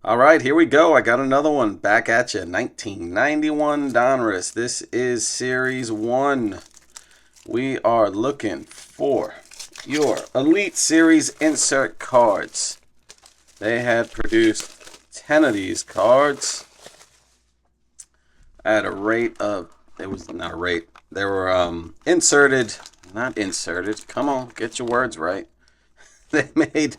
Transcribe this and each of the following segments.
All right, here we go. I got another one back at you. 1991 Donruss. This is Series 1. We are looking for your Elite Series insert cards. They had produced 10 of these cards at a rate of, it was not a rate, they were not inserted, come on, get your words right. They made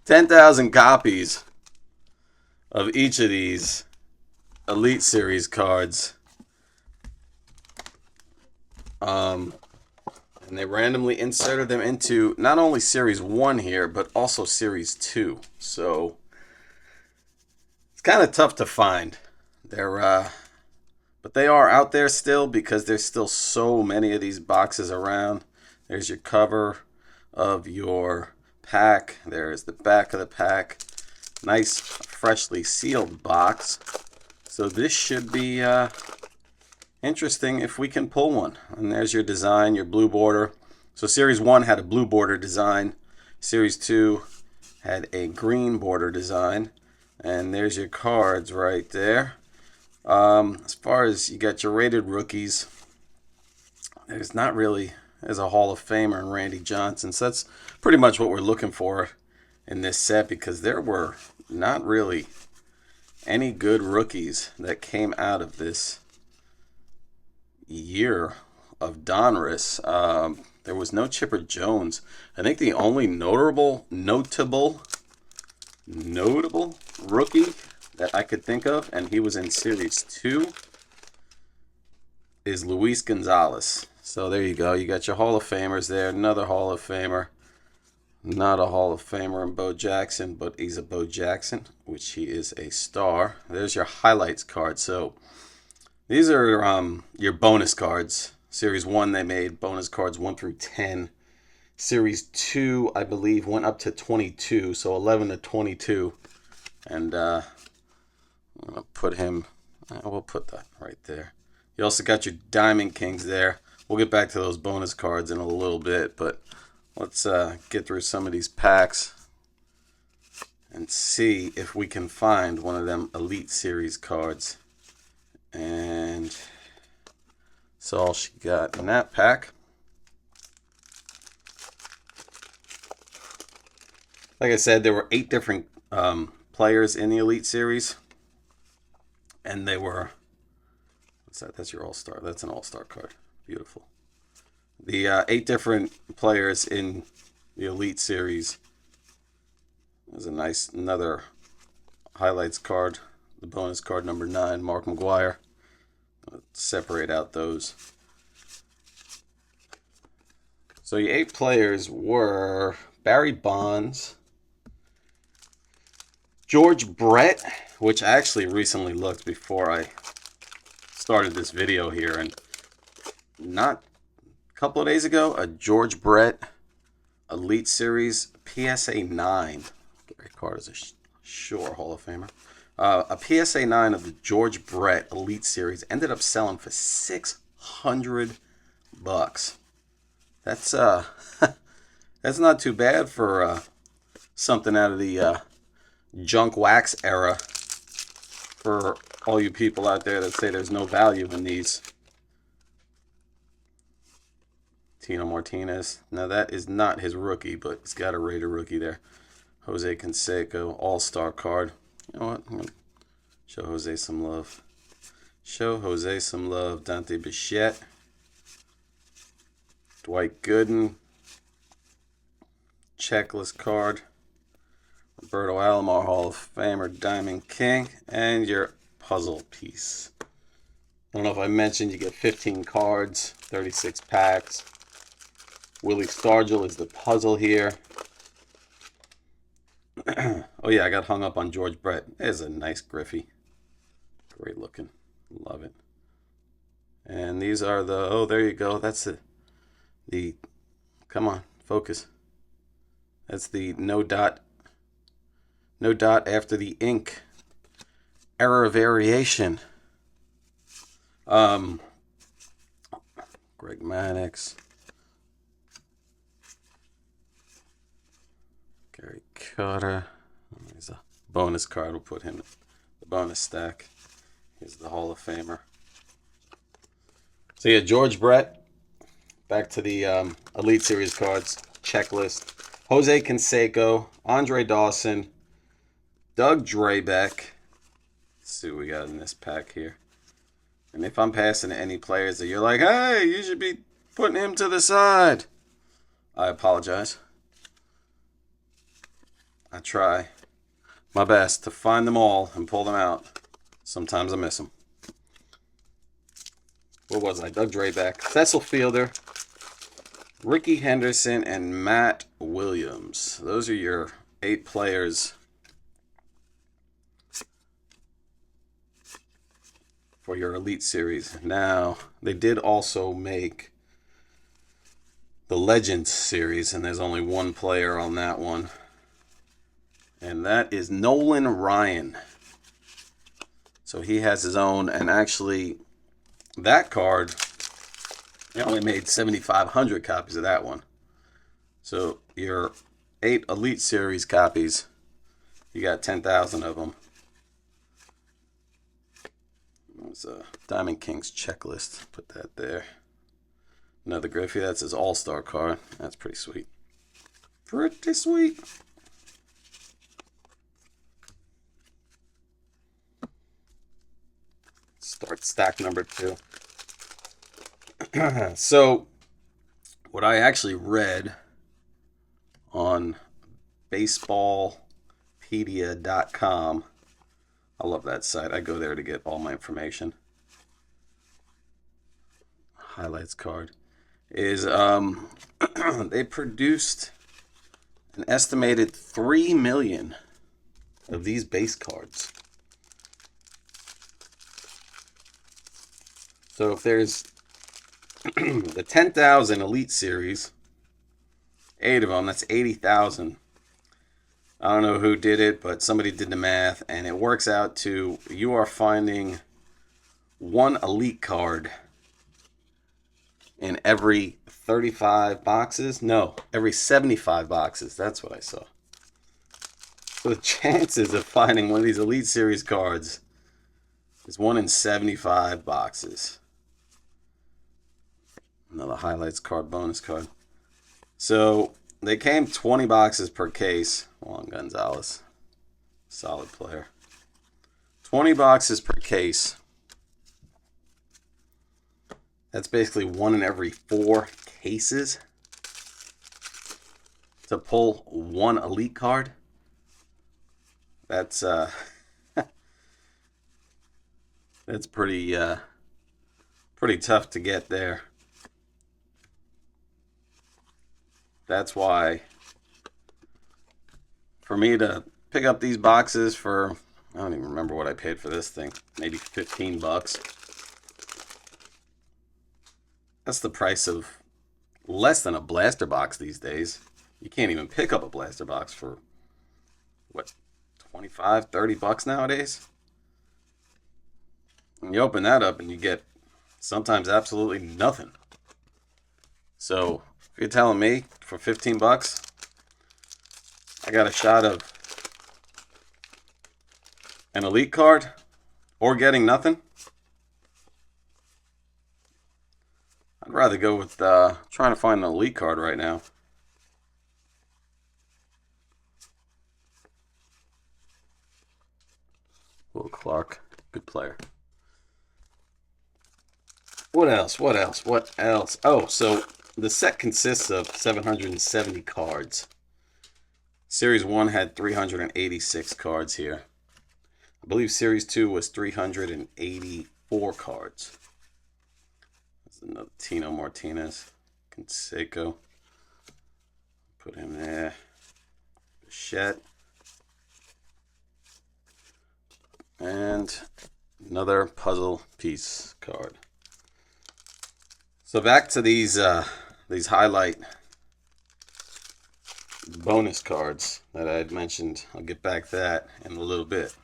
10,000 copies of each of these Elite Series cards. And they randomly inserted them into not only Series 1 here, but also Series 2. So it's kind of tough to find. But they are out there still because there's still so many of these boxes around. There's your cover of your pack. There's the back of the pack. Nice, freshly sealed box. So this should be interesting if we can pull one. And there's your design, your blue border. So Series 1 had a blue border design. Series 2 had a green border design. And there's your cards right there. As far as you got your rated rookies, there's not really, there's a Hall of Famer in Randy Johnson. So that's pretty much what we're looking for in this set, because there were not really any good rookies that came out of this year of Donruss. There was no Chipper Jones. I think the only notable rookie that I could think of, and he was in Series 2, is Luis Gonzalez. So there you go. You got your Hall of Famers there. Another Hall of Famer. Not a Hall of Famer in Bo Jackson, but he's a Bo Jackson, which he is a star. There's your highlights card. So these are your bonus cards. Series 1, they made bonus cards 1 through 10. Series 2, I believe, went up to 22, so 11 to 22. And I'm going to put him, we'll put that right there. You also got your Diamond Kings there. We'll get back to those bonus cards in a little bit, but let's get through some of these packs and see if we can find one of them Elite Series cards. And that's all she got in that pack. Like I said, there were 8 different players in the Elite Series. And they were, what's that? That's your All-Star. That's an All-Star card. Beautiful. The 8 different players in the Elite Series. There's a nice, another highlights card. The bonus card number 9, Mark McGwire. Let's separate out those. So your 8 players were Barry Bonds, George Brett, which I actually recently looked before I started this video here, and not a couple of days ago, a George Brett Elite Series PSA 9. Gary Carter's a sure Hall of Famer. A PSA 9 of the George Brett Elite Series ended up selling for $600. That's that's not too bad for something out of the junk wax era. For all you people out there that say there's no value in these. Tino Martinez. Now that is not his rookie, but he's got a rated rookie there. Jose Canseco, All-Star card. You know what? I'm going to show Jose some love. Show Jose some love. Dante Bichette. Dwight Gooden. Checklist card. Roberto Alomar, Hall of Famer, Diamond King, and your puzzle piece. I don't know if I mentioned you get 15 cards, 36 packs. Willie Stargell is the puzzle here. Oh yeah, I got hung up on George Brett. There's a nice Griffey. Great looking. Love it. And these are the, oh, there you go. That's the come on, focus. That's the no dot after the ink. Error variation. Greg Maddux. Gary Carter. There's a bonus card. We'll put him in the bonus stack. Here's the Hall of Famer. So yeah, George Brett. Back to the Elite Series cards checklist. Jose Canseco, Andre Dawson, Doug Drabeck. Let's see what we got in this pack here. And if I'm passing to any players that you're like, hey, you should be putting him to the side, I apologize. I try my best to find them all and pull them out. Sometimes I miss them. What was I? Doug Drabeck, Cecil Fielder, Ricky Henderson, and Matt Williams. Those are your 8 players for your Elite Series. Now, they did also make the Legends Series, and there's only one player on that one. And that is Nolan Ryan. So he has his own, and actually, that card, they only made 7,500 copies of that one. So your 8 Elite Series copies, you got 10,000 of them. There's a Diamond Kings checklist. Put that there. Another Griffey. That's his All-Star card. That's pretty sweet. Pretty sweet. Start stack number 2. So, what I actually read on baseballpedia.com, I love that site. I go there to get all my information. Highlights card is they produced an estimated 3 million of these base cards. So if there's the 10,000 Elite Series, 8 of them, that's 80,000. I don't know who did it, but somebody did the math, and it works out to you are finding 1 Elite card in every 35 boxes. No, every 75 boxes. That's what I saw. So the chances of finding one of these Elite Series cards is 1 in 75 boxes. Another highlights card, bonus card. So they came 20 boxes per case. Juan Gonzalez, solid player. 20 boxes per case. That's basically 1 in every 4 cases to pull 1 Elite card. That's that's pretty tough to get there. That's why for me to pick up these boxes for, I don't even remember what I paid for this thing, maybe 15 bucks. That's the price of less than a blaster box these days. You can't even pick up a blaster box for, what, 25, 30 bucks nowadays? And you open that up and you get sometimes absolutely nothing. So if you're telling me for 15 bucks, I got a shot of an Elite card or getting nothing, I'd rather go with trying to find an Elite card right now. Will Clark, good player. What else? What else? What else? Oh, so the set consists of 770 cards. Series 1 had 386 cards here. I believe Series 2 was 384 cards. There's another Tino Martinez. Canseco. Put him there. Bichette. And another puzzle piece card. So back to these highlight bonus cards that I had mentioned. I'll get back to that in a little bit.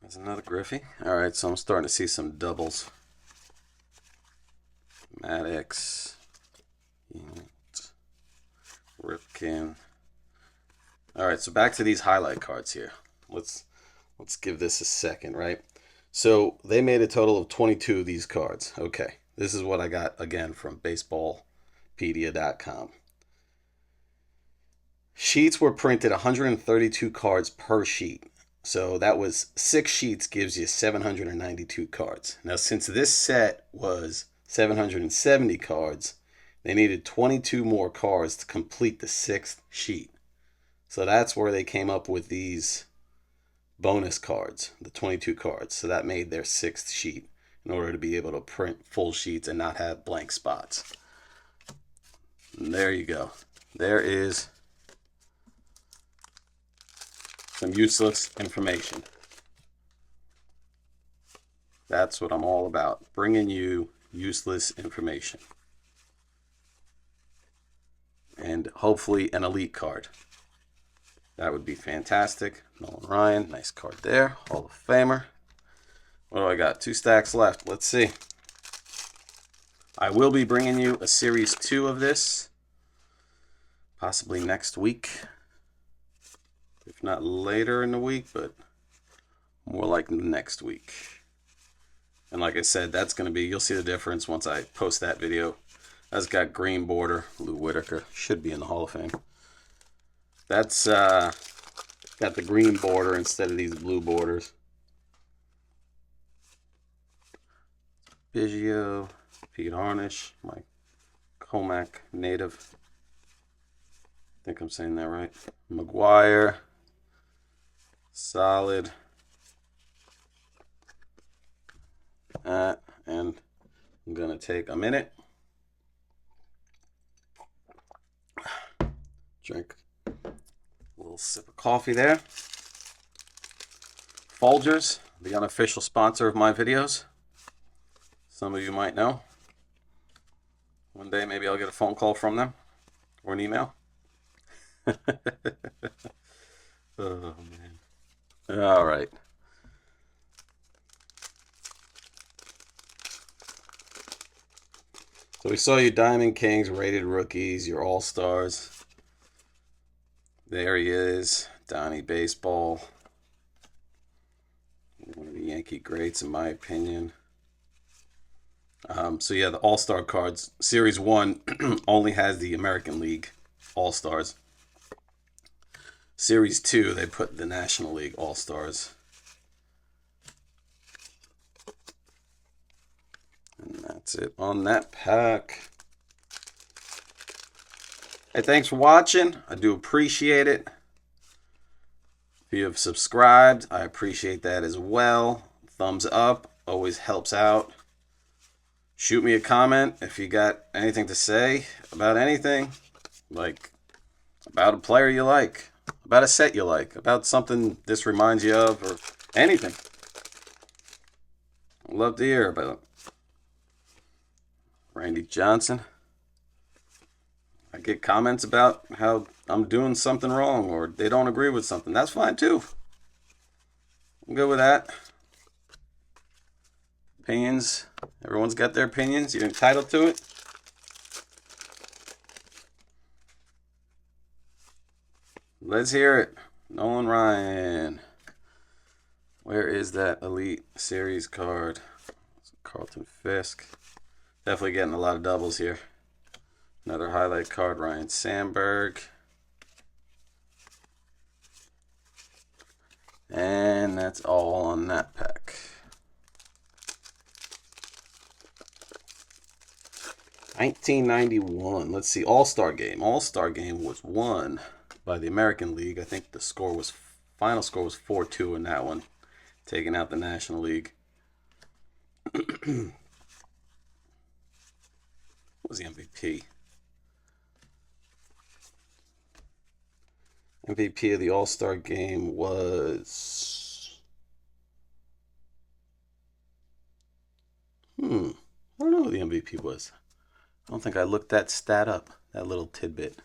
There's another Griffey. All right, so I'm starting to see some doubles. Maddox, Ripken. All right, so back to these highlight cards here. Let's give this a second, right? So they made a total of 22 of these cards. Okay, this is what I got again from baseballpedia.com. Sheets were printed 132 cards per sheet. So that was 6 sheets gives you 792 cards. Now, since this set was 770 cards, they needed 22 more cards to complete the 6th sheet. So that's where they came up with these bonus cards, the 22 cards. So that made their 6th sheet in order to be able to print full sheets and not have blank spots. And there you go. There is some useless information. That's what I'm all about, bringing you useless information. And hopefully an elite card. That would be fantastic. Nolan Ryan, nice card there. Hall of Famer. What do I got? 2 stacks left. Let's see. I will be bringing you a Series 2 of this, possibly next week. If not later in the week, but more like next week. And like I said, that's going to be, you'll see the difference once I post that video. That's got green border. Lou Whitaker should be in the Hall of Fame. That's got the green border instead of these blue borders. Biggio, Pete Harnish, Mike Comack, native. I think I'm saying that right. McGuire, solid. And I'm going to take a minute. Drink a little sip of coffee there. Folgers, the unofficial sponsor of my videos. Some of you might know. One day maybe I'll get a phone call from them or an email. Oh, man. All right. So we saw you Diamond Kings, rated rookies, your all-stars. There he is, Donnie Baseball. One of the Yankee greats, in my opinion. So yeah, the all-star cards. Series 1 only has the American League all-stars. Series 2, they put the National League all-stars. And that's it on that pack. Hey, thanks for watching. I do appreciate it. If you have subscribed, I appreciate that as well. Thumbs up always helps out. Shoot me a comment if you got anything to say about anything. Like about a player you like, about a set you like, about something this reminds you of, or anything. I'd love to hear about it. Randy Johnson. I get comments about how I'm doing something wrong or they don't agree with something. That's fine too. I'm good with that. Opinions. Everyone's got their opinions. You're entitled to it. Let's hear it. Nolan Ryan. Where is that Elite Series card? Carlton Fisk. Definitely getting a lot of doubles here. Another highlight card, Ryne Sandberg. And that's all on that pack. $19.91. Let's see. All-Star Game. All-Star Game was won by the American League. I think the score was, final score was 4-2 in that one, taking out the National League. What was the MVP? MVP of the All-Star Game was... I don't know who the MVP was. I don't think I looked that stat up, that little tidbit.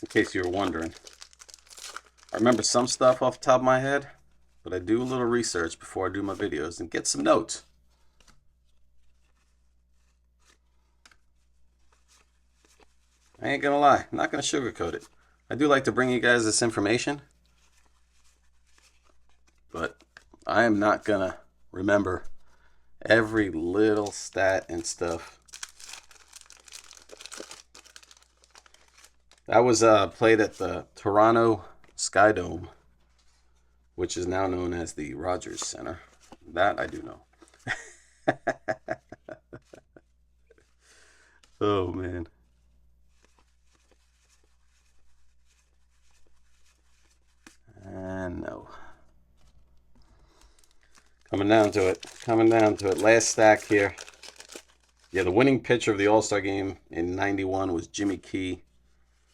In case you were wondering. I remember some stuff off the top of my head, but I do a little research before I do my videos and get some notes. I ain't gonna lie, I'm not gonna sugarcoat it. I do like to bring you guys this information, but I am not gonna remember every little stat and stuff. That was played at the Toronto Sky Dome, which is now known as the Rogers Center. That I do know. Oh, man. And no. Coming down to it. Coming down to it. Last stack here. Yeah, the winning pitcher of the All-Star game in '91 was Jimmy Key.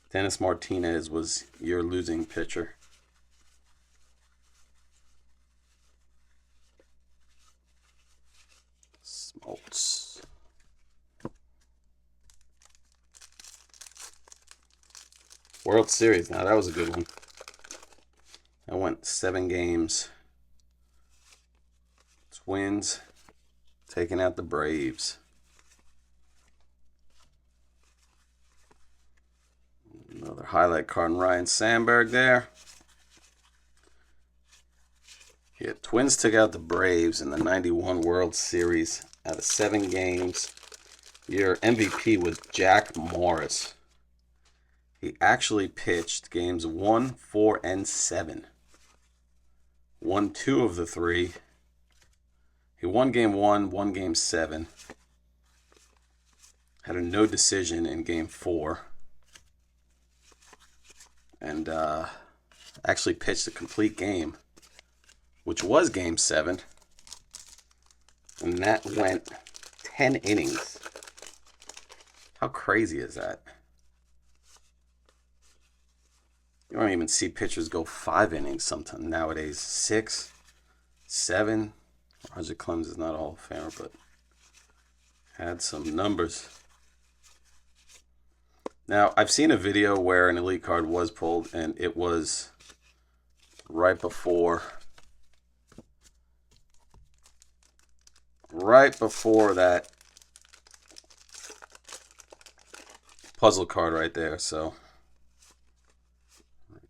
Dennis Martinez was your losing pitcher. Smoltz. World Series. Now, that was a good one. I went 7 games. Twins taking out the Braves. Another highlight card in Ryne Sandberg there. Yeah, Twins took out the Braves in the '91 World Series out of 7 games. Your MVP was Jack Morris. He actually pitched games 1, 4, and 7. Won 2 of the 3. He won game 1, won game 7. Had a no decision in game 4. And actually pitched a complete game, which was game 7. And that went 10 innings. How crazy is that? You don't even see pitchers go 5 innings sometimes nowadays. 6, 7. Roger Clemens is not a Hall of Famer, but had some numbers. Now, I've seen a video where an elite card was pulled, and it was right before that puzzle card right there. So,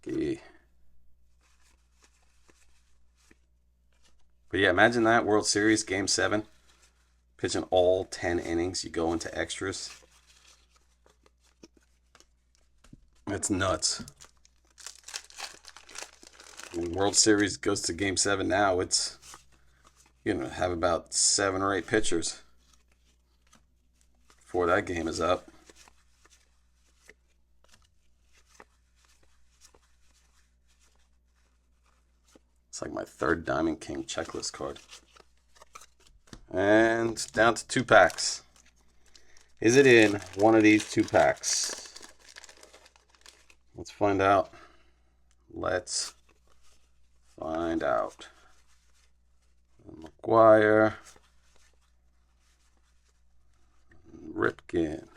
okay. But yeah, imagine that World Series Game 7, pitching all 10 innings. You go into extras. That's nuts. When World Series goes to Game 7 now, it's, you know, have about 7 or 8 pitchers before that game is up. It's like my 3rd Diamond King checklist card. And down to 2 packs. Is it in one of these 2 packs? Let's find out. Let's find out. McGuire. Ripken.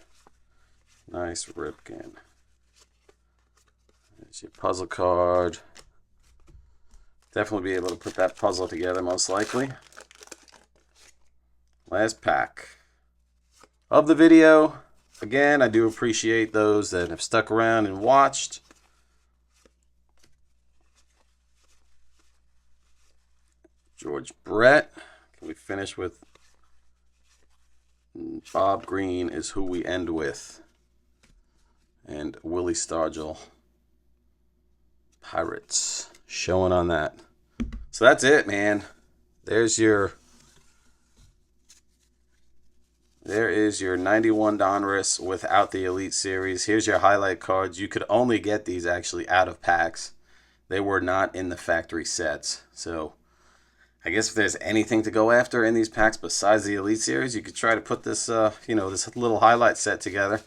Nice Ripken. There's your puzzle card. Definitely be able to put that puzzle together, most likely. Last pack of the video. Again, I do appreciate those that have stuck around and watched. George Brett. Can we finish with Bob Green is who we end with. And Willie Stargell. Pirates. Showing on that. So that's it, man. There is your 91 Donruss without the Elite Series. Here's your highlight cards. You could only get these actually out of packs. They were not in the factory sets. So I guess if there's anything to go after in these packs besides the Elite Series, you could try to put this, this little highlight set together.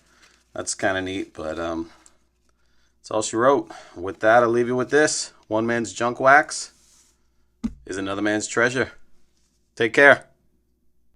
That's kind of neat, but that's all she wrote. With that, I'll leave you with this. One man's junk wax is another man's treasure. Take care.